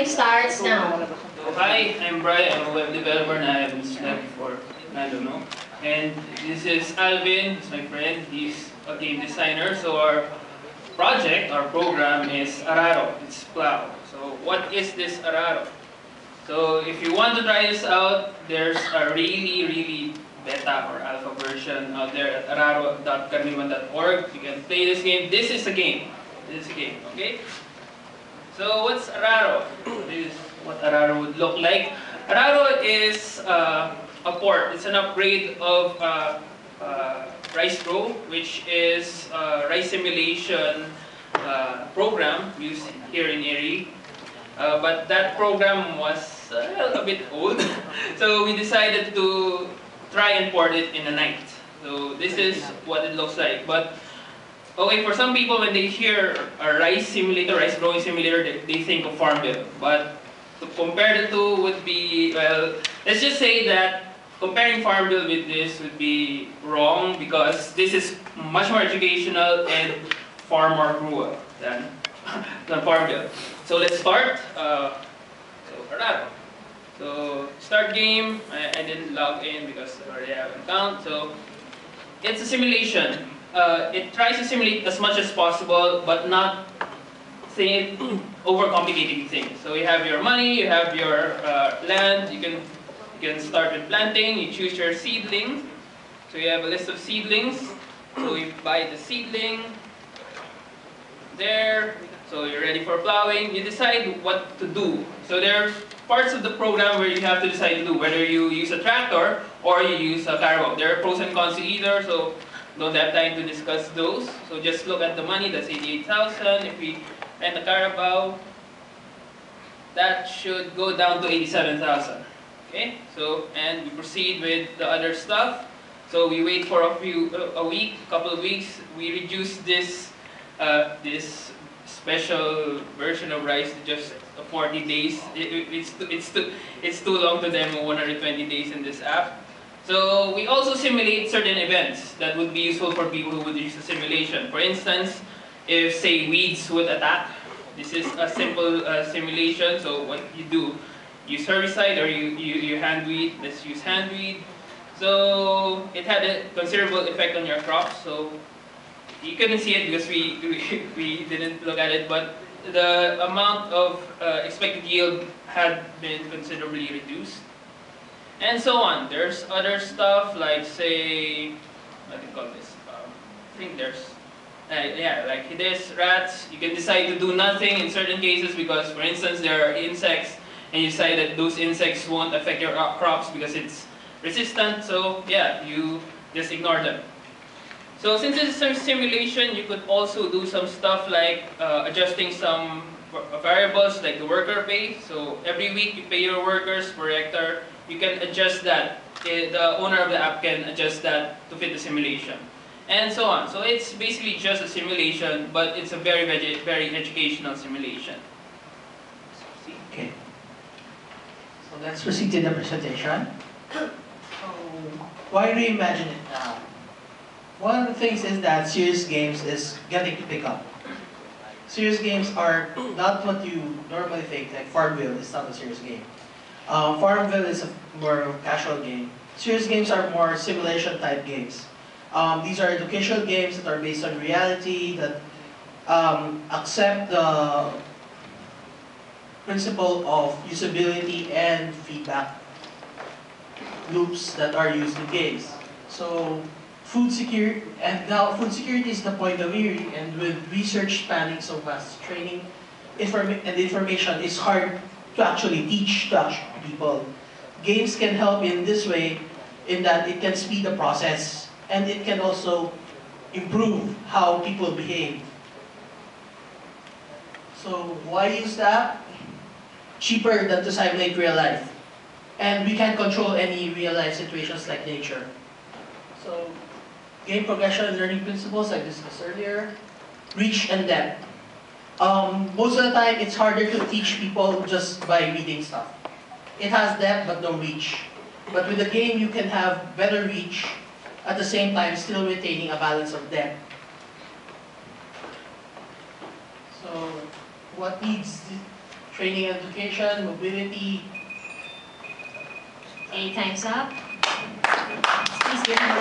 Time starts now. So, hi, I'm Brian. I'm a web developer and I haven't slept for, I don't know. And this is Alvin, he's my friend. He's a game designer. So our project, our program is Araro. It's Plow. So what is this Araro? So if you want to try this out, there's a really beta or alpha version out there at araro.karniman.org. You can play this game. This is a game. This is a game, okay? So what's Araro? This is what Araro would look like. Araro is a port. It's an upgrade of Rice Pro, which is a rice simulation program used here in IRRI. But that program was a bit old, so we decided to try and port it in a night. So this is what it looks like. But okay, for some people, when they hear a rice simulator, rice growing simulator, they think of Farmville. But to compare the two would be, well, let's just say that comparing Farmville with this would be wrong because this is much more educational and far more cruel than Farmville. So let's start. So start game. I didn't log in because I already have an account. So it's a simulation. It tries to simulate as much as possible, but not say overcomplicating things. So you have your money, you have your land. You can start with planting. You choose your seedling. So you have a list of seedlings. So you buy the seedling. There. So you're ready for plowing. You decide what to do. So there are parts of the program where you have to decide to do whether you use a tractor or you use a carabao. There are pros and cons to either. So don't have time to discuss those. So just look at the money. That's 88,000. If we rent a carabao, that should go down to 87,000. Okay. So and we proceed with the other stuff. So we wait for a week, couple of weeks. We reduce this special version of rice to just 40 days. It's too long to demo 120 days in this app. So we also simulate certain events that would be useful for people who would use the simulation. For instance, if say weeds would attack, this is a simple simulation. So what you do, use herbicide or you hand weed. Let's use hand weed. So it had a considerable effect on your crops. So you couldn't see it because we didn't look at it, but the amount of expected yield had been considerably reduced. And so on. There's other stuff like, say, what do you call this? I think there's, yeah, like this, rats. You can decide to do nothing in certain cases because, for instance, there are insects, and you decide that those insects won't affect your crops because it's resistant. So yeah, you just ignore them. So since it's a simulation, you could also do some stuff like adjusting some variables like the worker pay. So every week you pay your workers per hectare. You can adjust that. The owner of the app can adjust that to fit the simulation. And so on. So it's basically just a simulation, but it's a very educational simulation. Okay. So let's proceed to the presentation. So why reimagine it now? One of the things is that serious games is getting to pick up. Serious games are not what you normally think, like Farmville is not a serious game. Farmville is a more casual game. Serious games are more simulation type games. These are educational games that are based on reality, that accept the principle of usability and feedback loops that are used in games. So food security, and now food security is the point of IRRI, and with research spanning so vast, training and information is hard to actually teach to people. Games can help in this way, in that it can speed the process, and it can also improve how people behave. So why use that? Cheaper than to simulate real life. And we can't control any real life situations like nature. So game progression and learning principles I discussed earlier. Reach and depth. Most of the time, it's harder to teach people just by reading stuff. It has depth but no reach. But with the game, you can have better reach, at the same time still retaining a balance of depth. So what needs training and education, mobility. Okay, time's up. Please give him